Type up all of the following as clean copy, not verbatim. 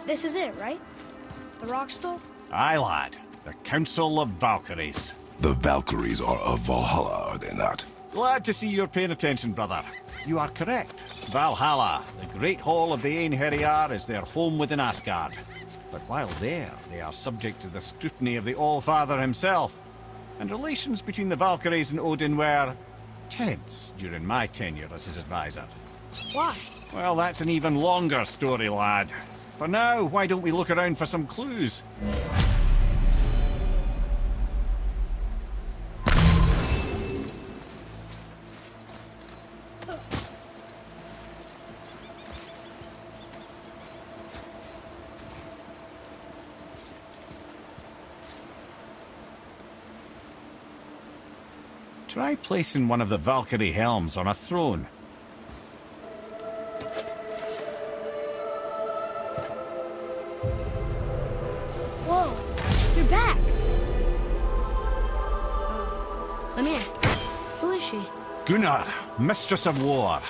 This is it, right? The rock stone? Aye, lad. The Council of Valkyries. The Valkyries are of Valhalla, are they not? Glad to see you're paying attention, brother. You are correct. Valhalla, the great hall of the Einherjar, is their home within Asgard. But while there, they are subject to the scrutiny of the All-Father himself. And relations between the Valkyries and Odin were tense during my tenure as his advisor. Why? Well, that's an even longer story, lad. For now, why don't we look around for some clues? Try placing one of the Valkyrie helms on a throne. Whoa, you're back. I'm in. Who is she? Gunnar, Mistress of War.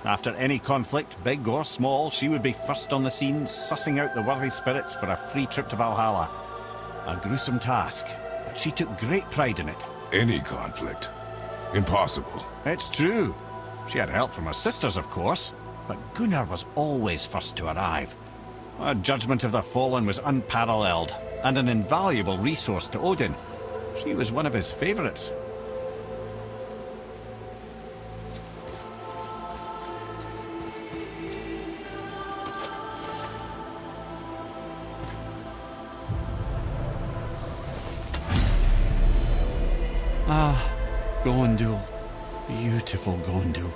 After any conflict, big or small, she would be first on the scene, sussing out the worthy spirits for a free trip to Valhalla. A gruesome task, but she took great pride in it. Any conflict. Impossible. It's true. She had help from her sisters, of course, but Gunnar was always first to arrive. Her judgment of the fallen was unparalleled, and an invaluable resource to Odin. She was one of his favorites. Ah, Gondul. Beautiful Gondul.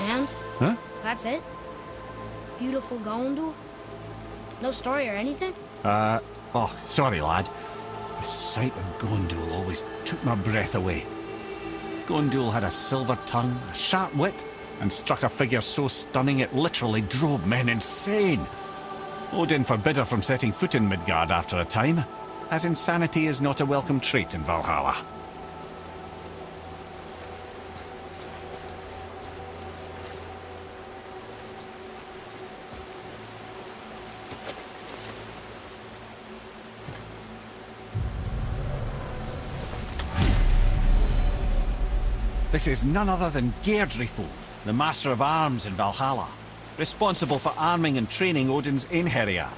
And? Huh? That's it? Beautiful Gondul? No story or anything? Oh, sorry, lad. The sight of Gondul always took my breath away. Gondul had a silver tongue, a sharp wit, and struck a figure so stunning it literally drove men insane. Odin forbid her from setting foot in Midgard after a time, as insanity is not a welcome trait in Valhalla. This is none other than Geirdriful, the Master of Arms in Valhalla, responsible for arming and training Odin's Einherjar.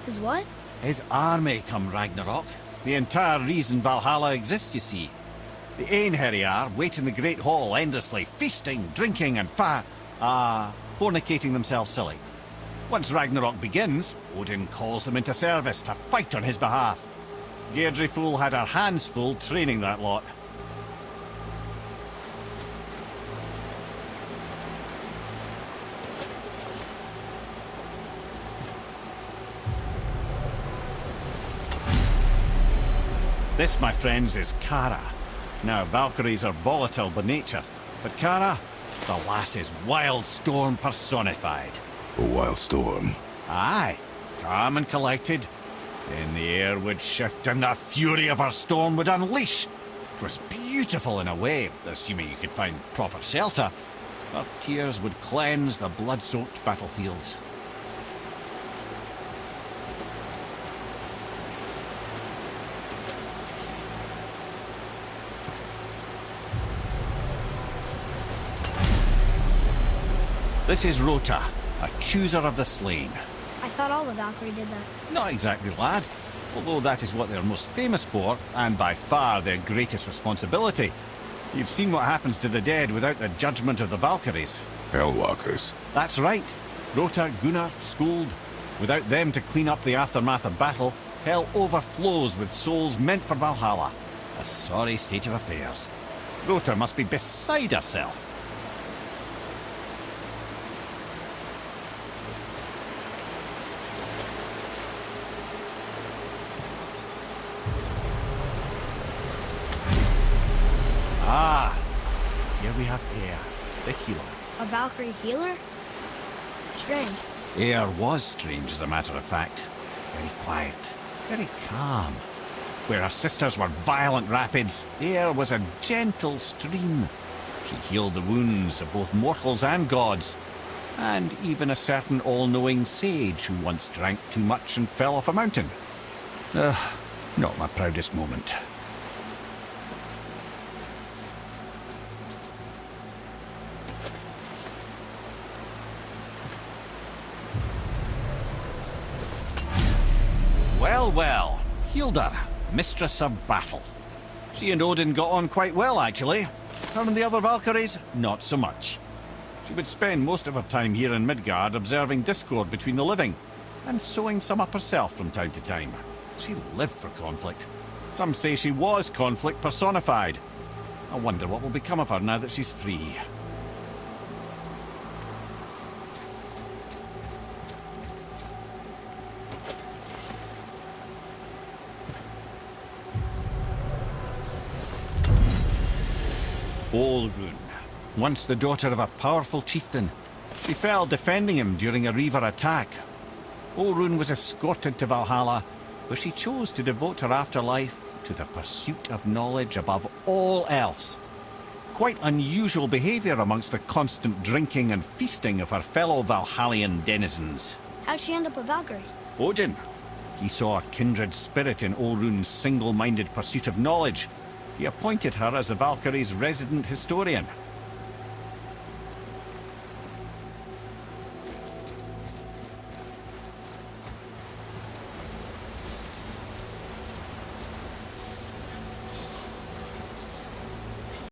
Is what? His army come Ragnarok. The entire reason Valhalla exists, you see. The Einherjar wait in the Great Hall endlessly, feasting, drinking, and fornicating themselves silly. Once Ragnarok begins, Odin calls them into service to fight on his behalf. Geirdriful had her hands full training that lot. This, my friends, is Kara. Now, Valkyries are volatile by nature, but Kara, the lass is wild storm personified. A wild storm. Aye, calm and collected. Then the air would shift and the fury of her storm would unleash. It was beautiful in a way, assuming you could find proper shelter. Her tears would cleanse the blood-soaked battlefields. This is Rota, a chooser of the slain. I thought all the Valkyrie did that. Not exactly, lad. Although that is what they're most famous for, and by far their greatest responsibility. You've seen what happens to the dead without the judgment of the Valkyries. Hellwalkers. That's right. Rota, Gunnar, Skuld. Without them to clean up the aftermath of battle, hell overflows with souls meant for Valhalla. A sorry state of affairs. Rota must be beside herself. Ah, here we have Air, the healer. A Valkyrie healer? Strange. Air was strange, as a matter of fact. Very quiet, very calm. Where her sisters were violent rapids, Air was a gentle stream. She healed the wounds of both mortals and gods. and even a certain all-knowing sage who once drank too much and fell off a mountain. Not my proudest moment. Well, well, Hilda, mistress of battle. She and Odin got on quite well, actually. Her and the other Valkyries, not so much. She would spend most of her time here in Midgard observing discord between the living, and sewing some up herself from time to time. She lived for conflict. Some say she was conflict personified. I wonder what will become of her now that she's free. Olrun, once the daughter of a powerful chieftain. She fell defending him during a Reaver attack. Olrun was escorted to Valhalla, where she chose to devote her afterlife to the pursuit of knowledge above all else. Quite unusual behaviour amongst the constant drinking and feasting of her fellow Valhallian denizens. How'd she end up a Valkyrie? Odin. He saw a kindred spirit in Olrun's single-minded pursuit of knowledge. He appointed her as the Valkyrie's resident historian.